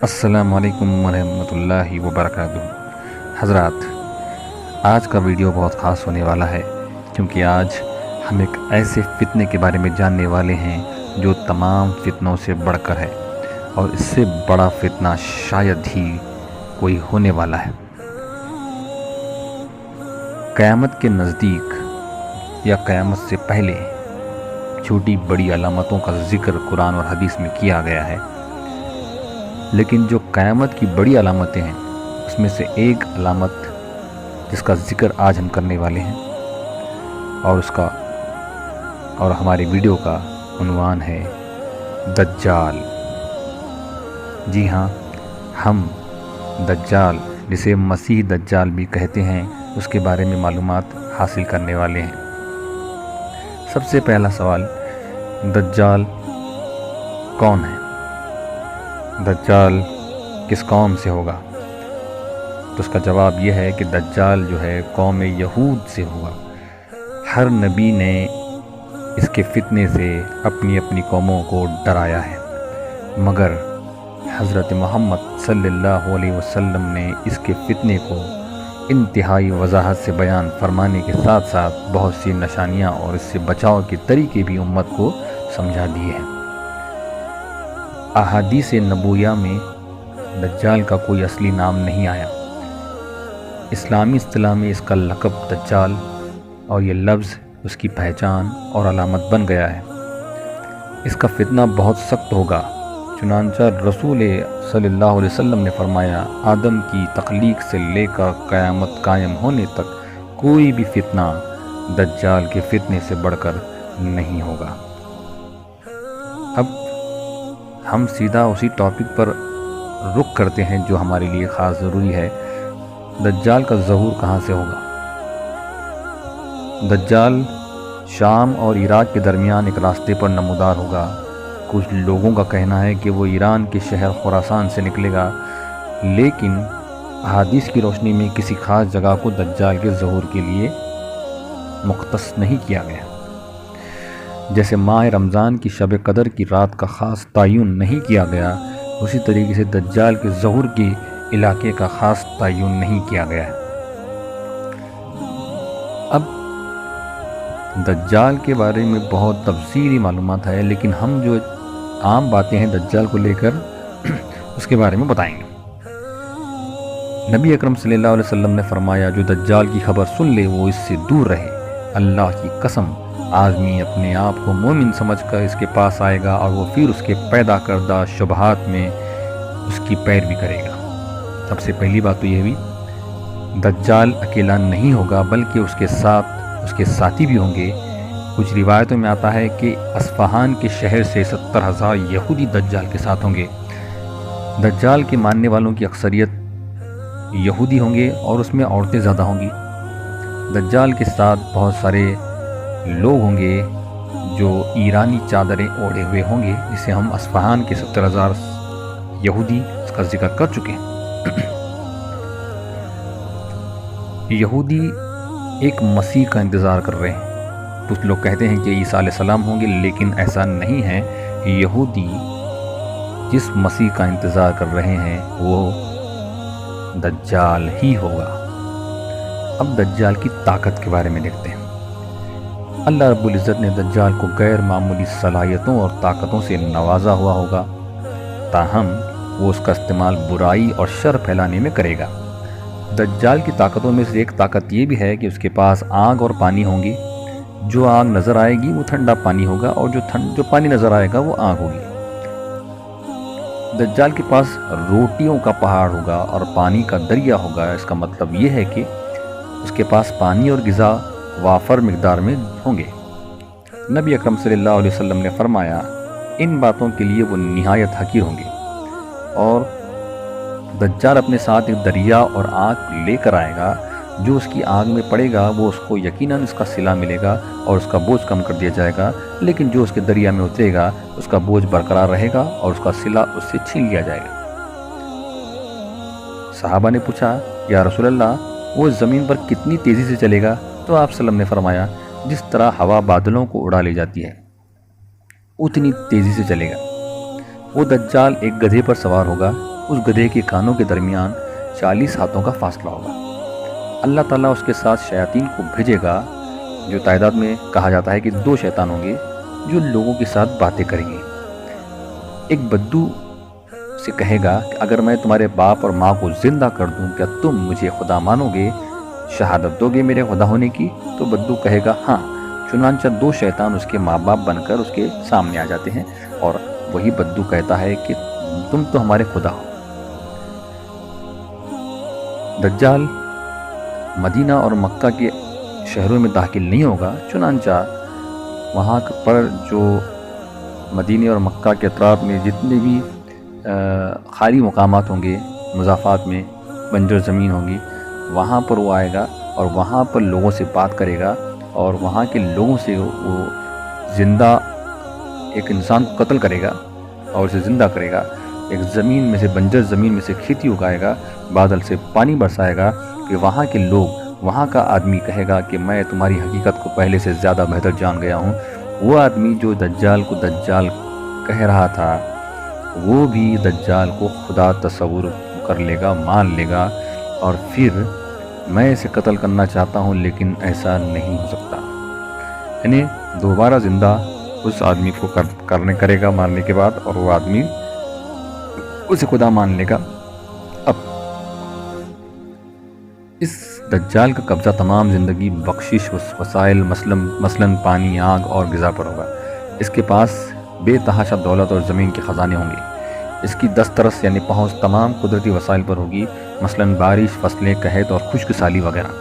السلام علیکم ورحمۃ اللہ وبرکاتہ۔ حضرات، آج کا ویڈیو بہت خاص ہونے والا ہے کیونکہ آج ہم ایک ایسے فتنے کے بارے میں جاننے والے ہیں جو تمام فتنوں سے بڑھ کر ہے، اور اس سے بڑا فتنہ شاید ہی کوئی ہونے والا ہے۔ قیامت کے نزدیک یا قیامت سے پہلے چھوٹی بڑی علامتوں کا ذکر قرآن اور حدیث میں کیا گیا ہے، لیکن جو قیامت کی بڑی علامتیں ہیں اس میں سے ایک علامت جس کا ذکر آج ہم کرنے والے ہیں اور ہماری ویڈیو کا عنوان ہے دجال۔ جی ہاں، ہم دجال، جسے مسیح دجال بھی کہتے ہیں، اس کے بارے میں معلومات حاصل کرنے والے ہیں۔ سب سے پہلا سوال، دجال کون ہے؟ دجال کس قوم سے ہوگا؟ تو اس کا جواب یہ ہے کہ دجال جو ہے قوم یہود سے ہوگا۔ ہر نبی نے اس کے فتنے سے اپنی اپنی قوموں کو ڈرایا ہے، مگر حضرت محمد صلی اللہ علیہ وسلم نے اس کے فتنے کو انتہائی وضاحت سے بیان فرمانے کے ساتھ ساتھ بہت سی نشانیاں اور اس سے بچاؤ کے طریقے بھی امت کو سمجھا دیے ہیں۔ احادیث نبویہ میں دجال کا کوئی اصلی نام نہیں آیا۔ اسلامی اصطلاح میں اس کا لقب دجال اور یہ لفظ اس کی پہچان اور علامت بن گیا ہے۔ اس کا فتنہ بہت سخت ہوگا، چنانچہ رسول صلی اللہ علیہ وسلم نے فرمایا، آدم کی تخلیق سے لے کر قیامت قائم ہونے تک کوئی بھی فتنہ دجال کے فتنے سے بڑھ کر نہیں ہوگا۔ اب ہم سیدھا اسی ٹاپک پر رخ کرتے ہیں جو ہمارے لیے خاص ضروری ہے۔ دجال کا ظہور کہاں سے ہوگا؟ دجال شام اور عراق کے درمیان ایک راستے پر نمودار ہوگا۔ کچھ لوگوں کا کہنا ہے کہ وہ ایران کے شہر خراسان سے نکلے گا، لیکن احادیث کی روشنی میں کسی خاص جگہ کو دجال کے ظہور کے لیے مختص نہیں کیا گیا۔ جیسے ماہ رمضان کی شب قدر کی رات کا خاص تعین نہیں کیا گیا، اسی طریقے سے دجال کے ظہور کے علاقے کا خاص تعین نہیں کیا گیا ہے۔ اب دجال کے بارے میں بہت تفصیلی معلومات ہے، لیکن ہم جو عام باتیں ہیں دجال کو لے کر اس کے بارے میں بتائیں گے۔ نبی اکرم صلی اللہ علیہ وسلم نے فرمایا، جو دجال کی خبر سن لے وہ اس سے دور رہے۔ اللہ کی قسم، آدمی اپنے آپ کو مومن سمجھ کر اس کے پاس آئے گا اور وہ پھر اس کے پیدا کردہ شبہات میں اس کی پیروی کرے گا۔ سب سے پہلی بات تو یہ بھی، دجال اکیلا نہیں ہوگا بلکہ اس کے ساتھ اس کے ساتھی بھی ہوں گے۔ کچھ روایتوں میں آتا ہے کہ اصفہان کے شہر سے 70,000 یہودی دجال کے ساتھ ہوں گے۔ دجال کے ماننے والوں کی اکثریت یہودی ہوں گے اور اس میں عورتیں زیادہ ہوں گی۔ دجال کے ساتھ بہت سارے لوگ ہوں گے جو ایرانی چادریں اوڑھے ہوئے ہوں گے، جسے ہم اصفہان کے 70,000 یہودی اس کا ذکر کر چکے ہیں۔ یہودی ایک مسیح کا انتظار کر رہے ہیں۔ کچھ لوگ کہتے ہیں کہ عیسیٰ علیہ السلام ہوں گے، لیکن ایسا نہیں ہے۔ یہودی جس مسیح کا انتظار کر رہے ہیں وہ دجال ہی ہوگا۔ اب دجال کی طاقت کے بارے میں دیکھتے ہیں۔ اللہ رب العزت نے دجال کو غیر معمولی صلاحیتوں اور طاقتوں سے نوازا ہوا ہوگا، تاہم وہ اس کا استعمال برائی اور شر پھیلانے میں کرے گا۔ دجال کی طاقتوں میں سے ایک طاقت یہ بھی ہے کہ اس کے پاس آگ اور پانی ہوں گی۔ جو آگ نظر آئے گی وہ ٹھنڈا پانی ہوگا، اور جو پانی نظر آئے گا وہ آگ ہوگی۔ دجال کے پاس روٹیوں کا پہاڑ ہوگا اور پانی کا دریا ہوگا۔ اس کا مطلب یہ ہے کہ اس کے پاس پانی اور غذا وافر مقدار میں ہوں گے۔ نبی اکرم صلی اللہ علیہ وسلم نے فرمایا، ان باتوں کے لیے وہ نہایت حقیر ہوں گے، اور دجال اپنے ساتھ ایک دریا اور آگ لے کر آئے گا۔ جو اس کی آگ میں پڑے گا وہ اس کو یقیناً اس کا صلہ ملے گا اور اس کا بوجھ کم کر دیا جائے گا، لیکن جو اس کے دریا میں اترے گا اس کا بوجھ برقرار رہے گا اور اس کا صلہ اس سے چھین لیا جائے گا۔ صحابہ نے پوچھا، یا رسول اللہ، وہ زمین پر کتنی تیزی سے چلے گا؟ تو آپ صلی اللہ علیہ وسلم نے فرمایا، جس طرح ہوا بادلوں کو اڑا لے جاتی ہے اتنی تیزی سے چلے گا۔ وہ دجال ایک گدھے پر سوار ہوگا، اس گدھے کے کانوں کے درمیان 40 ہاتھوں کا فاصلہ ہوگا۔ اللہ تعالیٰ اس کے ساتھ شیاطین کو بھیجے گا، جو تعداد میں کہا جاتا ہے کہ 2 شیطان ہوں گے جو لوگوں کے ساتھ باتیں کریں گے۔ ایک بدو سے کہے گا کہ اگر میں تمہارے باپ اور ماں کو زندہ کر دوں کیا تم مجھے خدا مانو گے، شہادت دو گے میرے خدا ہونے کی؟ تو بدو کہے گا ہاں۔ چنانچہ 2 شیطان اس کے ماں باپ بن کر اس کے سامنے آ جاتے ہیں اور وہی بدو کہتا ہے کہ تم تو ہمارے خدا ہو۔ دجال مدینہ اور مکہ کے شہروں میں داخل نہیں ہوگا، چنانچہ وہاں پر جو مدینہ اور مکہ کے اطراف میں جتنے بھی خالی مقامات ہوں گے، مضافات میں بنجر زمین ہوگی، وہاں پر وہ آئے گا اور وہاں پر لوگوں سے بات کرے گا اور وہاں کے لوگوں سے وہ زندہ ایک انسان کو قتل کرے گا اور اسے زندہ کرے گا، ایک زمین میں سے بنجر زمین میں سے کھیتی اگائے گا، بادل سے پانی برسائے گا کہ وہاں کے لوگ، وہاں کا آدمی کہے گا کہ میں تمہاری حقیقت کو پہلے سے زیادہ بہتر جان گیا ہوں۔ وہ آدمی جو دجال کو دجال کہہ رہا تھا وہ بھی دجال کو خدا تصور کر لے گا، مان لے گا، اور پھر میں اسے قتل کرنا چاہتا ہوں لیکن ایسا نہیں ہو سکتا، یعنی دوبارہ زندہ اس آدمی کو کرے گا مارنے کے بعد، اور وہ آدمی اسے خدا مان لے گا۔ اب اس دجال کا قبضہ تمام زندگی، بخشش، وسائل، مثلاً پانی، آگ اور غذا پر ہوگا۔ اس کے پاس بے تحاشا دولت اور زمین کے خزانے ہوں گے۔ اس کی دسترس یعنی پہنچ تمام قدرتی وسائل پر ہوگی، مثلاً بارش، فصلیں، قحط اور خشک سالی وغیرہ۔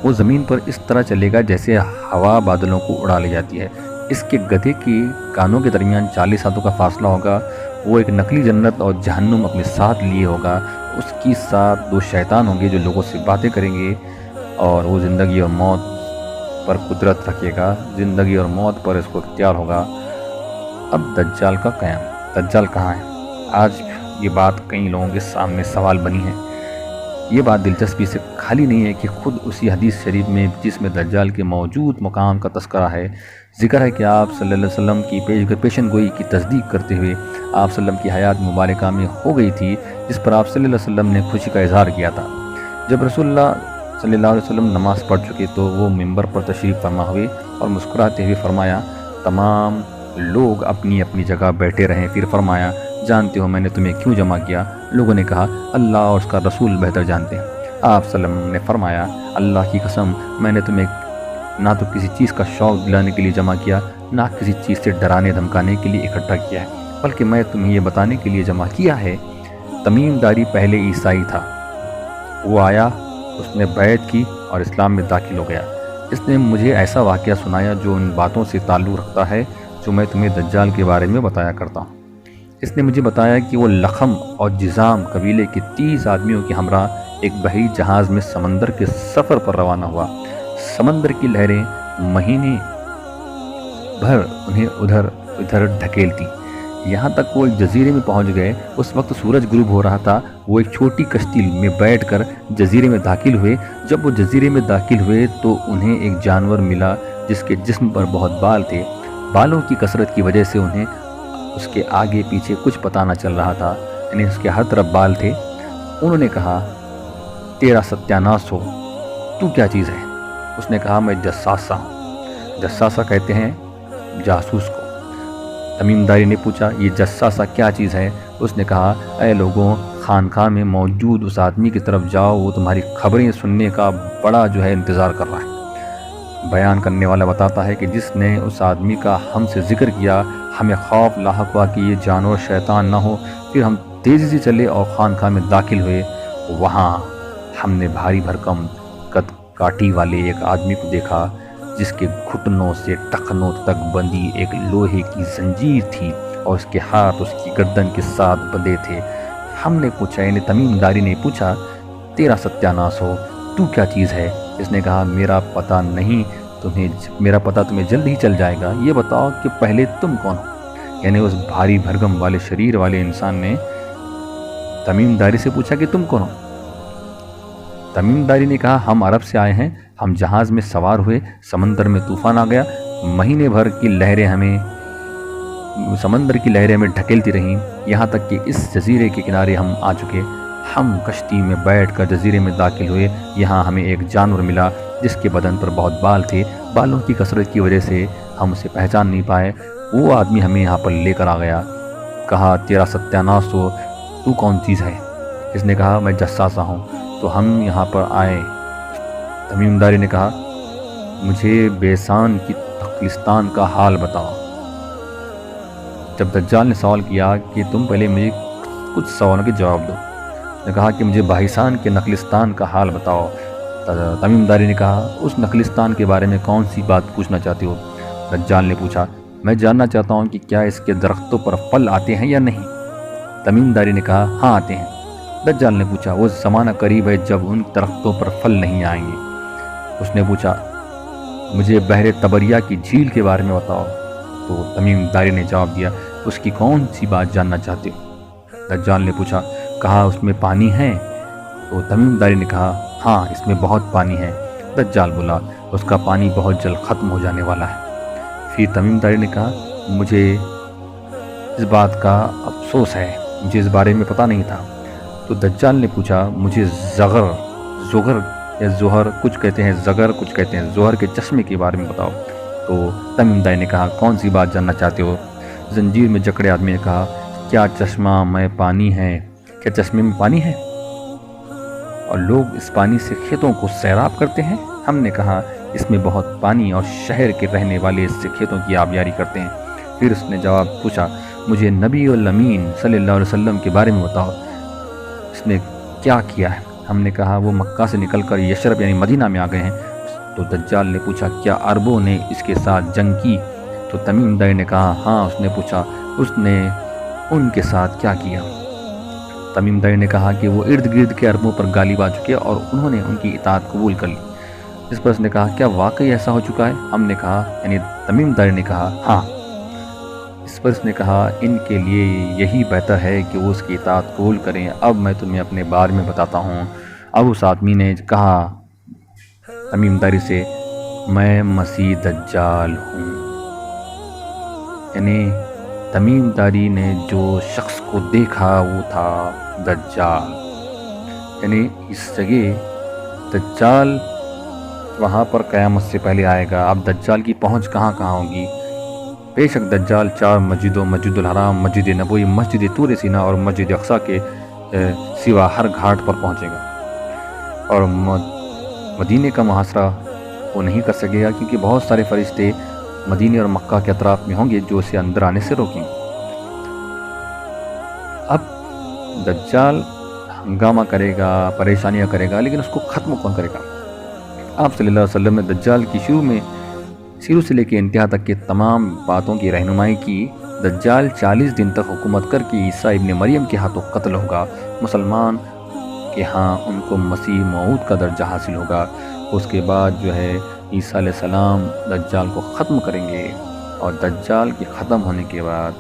وہ زمین پر اس طرح چلے گا جیسے ہوا بادلوں کو اڑا لے جاتی ہے۔ اس کے گدھے کے کانوں کے درمیان 40 ہاتھوں کا فاصلہ ہوگا۔ وہ ایک نقلی جنت اور جہنم اپنے ساتھ لیے ہوگا۔ اس کی ساتھ 2 شیطان ہوں گے جو لوگوں سے باتیں کریں گے، اور وہ زندگی اور موت پر قدرت رکھے گا، زندگی اور موت پر اس کو اختیار ہوگا۔ اب دجال کا قیام، دجال کہاں ہے؟ آج یہ بات کئی لوگوں کے سامنے سوال بنی ہے۔ یہ بات دلچسپی سے خالی نہیں ہے کہ خود اسی حدیث شریف میں جس میں دجال کے موجود مقام کا تذکرہ ہے، ذکر ہے کہ آپ صلی اللہ علیہ وسلم کی پیشن گوئی کی تصدیق کرتے ہوئے آپ صلی اللہ علیہ وسلم کی حیات مبارکہ میں ہو گئی تھی، جس پر آپ صلی اللہ علیہ وسلم نے خوشی کا اظہار کیا تھا۔ جب رسول اللہ صلی اللہ علیہ وسلم نماز پڑھ چکے تو وہ ممبر پر تشریف فرما ہوئے اور مسکراتے ہوئے فرمایا تمام لوگ اپنی اپنی جگہ بیٹھے رہیں۔ پھر فرمایا جانتے ہو میں نے تمہیں کیوں جمع کیا؟ لوگوں نے کہا اللہ اور اس کا رسول بہتر جانتے ہیں۔ آپ صلی اللہ علیہ وسلم نے فرمایا اللہ کی قسم میں نے تمہیں نہ تو کسی چیز کا شوق دلانے کے لیے جمع کیا، نہ کسی چیز سے ڈرانے دھمکانے کے لیے اکٹھا کیا ہے، بلکہ میں تمہیں یہ بتانے کے لیے جمع کیا ہے۔ تمیم داری پہلے عیسائی تھا، وہ آیا، اس نے بیعت کی اور اسلام میں داخل ہو گیا۔ اس نے مجھے ایسا واقعہ سنایا جو ان باتوں سے تعلق رکھتا ہے جو میں تمہیں دجال کے بارے میں بتایا کرتا ہوں۔ اس نے مجھے بتایا کہ وہ لخم اور جزام قبیلے کے 30 آدمیوں کے ہمراہ ایک بحری جہاز میں سمندر کے سفر پر روانہ ہوا۔ سمندر کی لہریں مہینے بھر انہیں ادھر ڈھکیلتی، یہاں تک وہ ایک جزیرے میں پہنچ گئے۔ اس وقت سورج غروب ہو رہا تھا۔ وہ ایک چھوٹی کشتی میں بیٹھ کر جزیرے میں داخل ہوئے۔ جب وہ جزیرے میں داخل ہوئے تو انہیں ایک جانور ملا جس کے جسم پر بہت بال تھے۔ بالوں کی کثرت کی وجہ سے انہیں اس کے آگے پیچھے کچھ پتہ نہ چل رہا تھا، یعنی اس کے ہر طرف بال تھے۔ انہوں نے کہا تیرا ستیاناس ہو، تو کیا چیز ہے؟ اس نے کہا میں جساسہ ہوں۔ جساسہ کہتے ہیں جاسوس کو۔ تمیم داری نے پوچھا یہ جساسہ کیا چیز ہے؟ اس نے کہا اے لوگوں، خانقاہ میں موجود اس آدمی کی طرف جاؤ، وہ تمہاری خبریں سننے کا بڑا انتظار کر رہا ہے۔ بیان کرنے والا بتاتا ہے کہ جس نے اس آدمی کا ہم سے ذکر کیا، ہمیں خوف لاحق ہوا کہ یہ جانور شیطان نہ ہو۔ پھر ہم تیزی سے چلے اور خانقاہ میں داخل ہوئے۔ وہاں ہم نے بھاری بھرکم قد کاٹی والے ایک آدمی کو دیکھا جس کے گھٹنوں سے ٹخنوں تک بندھی ایک لوہے کی زنجیر تھی اور اس کے ہاتھ اس کی گردن کے ساتھ بندھے تھے۔ ہم نے پوچھا، یعنی تمیم داری نے پوچھا تیرا ستیاناس ہو، تو کیا چیز ہے؟ اس نے کہا میرا پتہ نہیں، میرا پتہ تمہیں جلد ہی چل جائے گا۔ یہ بتاؤ کہ پہلے تم کون ہو؟ یعنی اس بھاری بھرگم والے شریر والے انسان نے تمیم داری سے پوچھا کہ تم کون ہو؟ تمیم داری نے کہا ہم عرب سے آئے ہیں، ہم جہاز میں سوار ہوئے، سمندر میں طوفان آ گیا، مہینے بھر کی لہریں ہمیں سمندر کی لہریں میں ڈھکیلتی رہیں، یہاں تک کہ اس جزیرے کے کنارے ہم آ چکے۔ ہم کشتی میں بیٹھ کر جزیرے میں داخل ہوئے۔ یہاں ہمیں ایک جانور ملا جس کے بدن پر بہت بال تھے۔ بالوں کی کثرت کی وجہ سے ہم اسے پہچان نہیں پائے۔ وہ آدمی ہمیں یہاں پر لے کر آ گیا۔ کہا تیرا ستیاناش ہو، تو کون چیز ہے؟ اس نے کہا میں جساسا ہوں۔ تو ہم یہاں پر آئے۔ تمیم داری نے کہا مجھے بیسان کی تخلصستان کا حال بتاؤ۔ جب دجال نے سوال کیا کہ تم پہلے مجھے کچھ سوالوں کے جواب دو، نے کہا کہ مجھے باہستان کے نخلستان کا حال بتاؤ۔ تمیم داری نے کہا اس نخلستان کے بارے میں کون سی بات پوچھنا چاہتے ہو؟ دجال نے پوچھا میں جاننا چاہتا ہوں کہ کیا اس کے درختوں پر پھل آتے ہیں یا نہیں؟ تمیم داری نے کہا ہاں آتے ہیں۔ دجال نے پوچھا وہ زمانہ قریب ہے جب ان درختوں پر پھل نہیں آئیں گے؟ اس نے پوچھا مجھے بحر طبریہ کی جھیل کے بارے میں بتاؤ۔ تو تمیم داری نے جواب دیا اس کی کون سی بات جاننا چاہتے ہو؟ دجال نے پوچھا کہا اس میں پانی ہے؟ تو تمیم داری نے کہا ہاں اس میں بہت پانی ہے۔ دجال بولا اس کا پانی بہت جلد ختم ہو جانے والا ہے۔ پھر تمیم داری نے کہا مجھے اس بات کا افسوس ہے، مجھے اس بارے میں پتہ نہیں تھا۔ تو دجال نے پوچھا مجھے زغر یا زہر، کچھ کہتے ہیں زغر کچھ کہتے ہیں زہر کے چشمے کے بارے میں بتاؤ۔ تو تمیم داری نے کہا کون سی بات جاننا چاہتے ہو؟ زنجیر میں جکڑے آدمی نے کہا کیا چشمہ میں پانی ہے؟ کیا چشمے میں پانی ہے اور لوگ اس پانی سے کھیتوں کو سیراب کرتے ہیں؟ ہم نے کہا اس میں بہت پانی اور شہر کے رہنے والے اس سے کھیتوں کی آبیاری کرتے ہیں۔ پھر اس نے جواب پوچھا مجھے نبی الامین صلی اللہ علیہ وسلم کے بارے میں بتاؤ، اس نے کیا کیا ہے؟ ہم نے کہا وہ مکہ سے نکل کر یثرب یعنی مدینہ میں آ گئے ہیں۔ تو دجال نے پوچھا کیا عربوں نے اس کے ساتھ جنگ کی؟ تو تمیم داری نے کہا ہاں۔ اس نے پوچھا اس نے ان کے ساتھ کیا کیا؟ تمیم داری نے کہا کہ وہ ارد گرد کے عربوں پر غالب آ چکے اور انہوں نے ان کی اطاعت قبول کر لی۔ اس پر اس نے کہا کیا واقعی ایسا ہو چکا ہے؟ ہم نے کہا یعنی تمیم داری نے کہا ہاں۔ اس پر اس نے کہا ان کے لیے یہی بہتر ہے کہ وہ اس کی اطاعت قبول کریں۔ اب میں تمہیں اپنے بارے میں بتاتا ہوں۔ اب اس آدمی نے کہا تمیم داری سے میں مسیح دجال ہوں۔ یعنی تمیم داری نے جو شخص کو دیکھا وہ تھا دجال۔ یعنی اس جگہ دجال وہاں پر قیامت سے پہلے آئے گا۔ اب دجال کی پہنچ کہاں کہاں ہوگی؟ بے شک دجال 4 مسجدوں مسجد الحرام، مسجد نبوی، مسجد طور سینا اور مسجد اقصیٰ کے سوا ہر گھاٹ پر پہنچے گا، اور مدینے کا محاصرہ وہ نہیں کر سکے گا کیونکہ بہت سارے فرشتے مدینے اور مکہ کے اطراف میں ہوں گے جو اسے اندر آنے سے روکیں گے۔ اب دجال ہنگامہ کرے گا، پریشانیاں کرے گا، لیکن اس کو ختم کون کرے گا؟ آپ صلی اللہ علیہ وسلم نے دجال کی شروع سے لے کے انتہا تک کے تمام باتوں کی رہنمائی کی۔ دجال 40 دن تک حکومت کر کے عیسیٰ ابن مریم کے ہاتھوں قتل ہوگا۔ مسلمان کے ہاں ان کو مسیح موعود کا درجہ حاصل ہوگا۔ اس کے بعد جو ہے عیسیٰ علیہ السلام دجال کو ختم کریں گے، اور دجال کے ختم ہونے کے بعد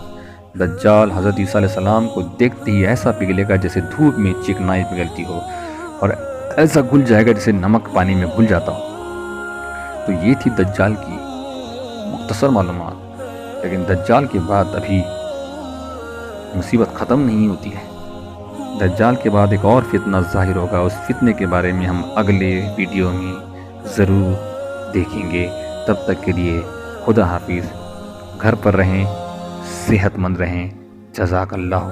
دجال حضرت عیسیٰ علیہ السلام کو دیکھتے ہی ایسا پگھلے گا جیسے دھوپ میں چکنائی پگھلتی ہو، اور ایسا گھل جائے گا جیسے نمک پانی میں گھل جاتا ہو۔ تو یہ تھی دجال کی مختصر معلومات، لیکن دجال کے بعد ابھی مصیبت ختم نہیں ہوتی ہے۔ دجال کے بعد ایک اور فتنہ ظاہر ہوگا، اس فتنے کے بارے میں ہم اگلے ویڈیو میں ضرور دیکھیں گے۔ تب تک کے لیے خدا حافظ، گھر پر رہیں، صحت مند رہیں، جزاک اللہ۔